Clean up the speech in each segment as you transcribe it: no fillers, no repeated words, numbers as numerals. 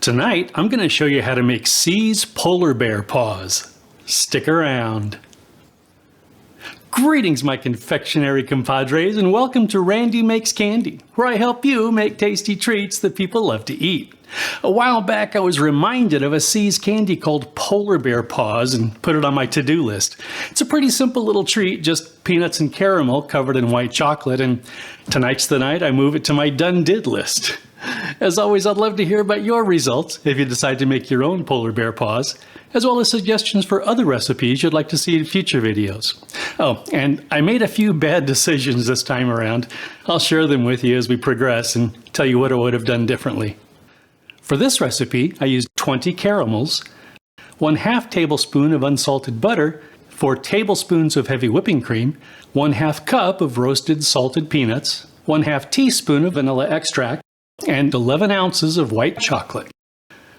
Tonight, I'm going to show you how to make C's polar bear paws. Stick around. Greetings, my confectionery compadres, and welcome to Randy Makes Candy, where I help you make tasty treats that people love to eat. A while back, I was reminded of a C's candy called polar bear paws and put it on my to-do list. It's a pretty simple little treat, just peanuts and caramel covered in white chocolate, and tonight's the night I move it to my done-did list. As always, I'd love to hear about your results if you decide to make your own polar bear paws, as well as suggestions for other recipes you'd like to see in future videos. Oh, and I made a few bad decisions this time around. I'll share them with you as we progress and tell you what I would have done differently. For this recipe, I used 20 caramels, 1/2 tablespoon of unsalted butter, 4 tablespoons of heavy whipping cream, 1/2 cup of roasted salted peanuts, 1/2 teaspoon of vanilla extract, and 11 ounces of white chocolate.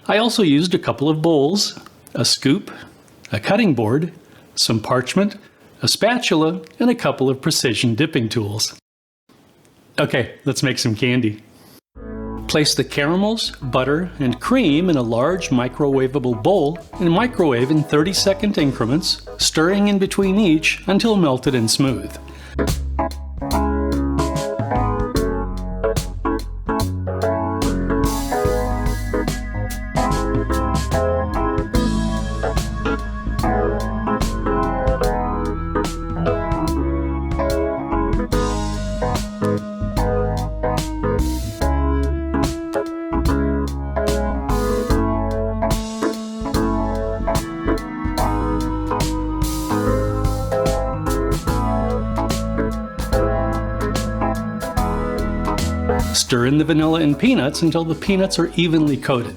I also used a couple of bowls, a scoop, a cutting board, some parchment, a spatula, and a couple of precision dipping tools. Okay, let's make some candy. Place the caramels, butter, and cream in a large microwaveable bowl and microwave in 30-second increments, stirring in between each until melted and smooth. Stir in the vanilla and peanuts until the peanuts are evenly coated.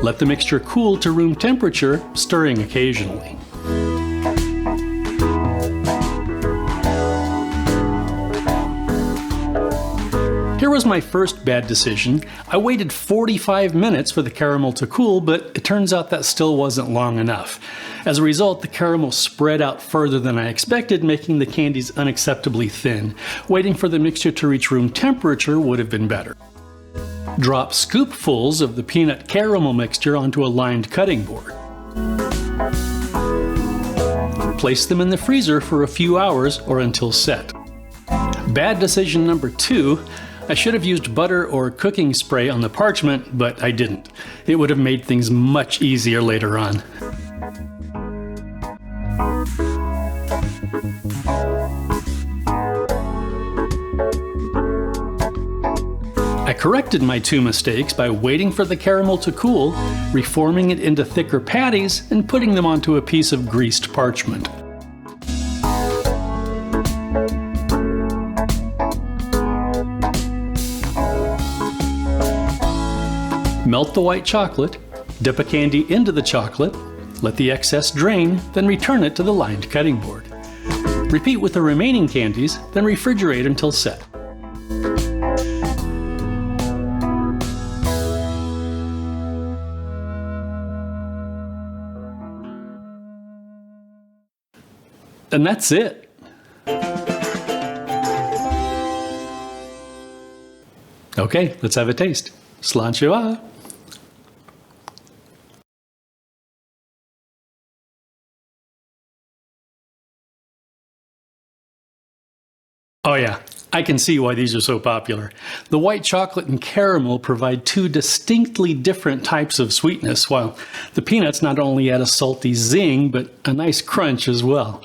Let the mixture cool to room temperature, stirring occasionally. Here was my first bad decision. I waited 45 minutes for the caramel to cool, but it turns out that still wasn't long enough. As a result, the caramel spread out further than I expected, making the candies unacceptably thin. Waiting for the mixture to reach room temperature would have been better. Drop scoopfuls of the peanut caramel mixture onto a lined cutting board. Place them in the freezer for a few hours or until set. Bad decision number 2. I should have used butter or cooking spray on the parchment, but I didn't. It would have made things much easier later on. I corrected my 2 mistakes by waiting for the caramel to cool, reforming it into thicker patties, and putting them onto a piece of greased parchment. Melt the white chocolate, dip a candy into the chocolate, let the excess drain, then return it to the lined cutting board. Repeat with the remaining candies, then refrigerate until set. And that's it. Okay, let's have a taste. Slancha. Oh yeah, I can see why these are so popular. The white chocolate and caramel provide 2 distinctly different types of sweetness, while the peanuts not only add a salty zing, but a nice crunch as well.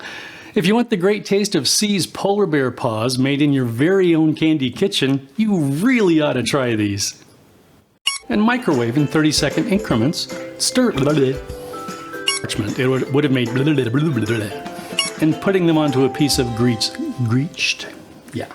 If you want the great taste of C's polar bear paws made in your very own candy kitchen, you really ought to try these. And microwave in 30-second increments, stir parchment. It would have made and putting them onto a piece of greased, yeah.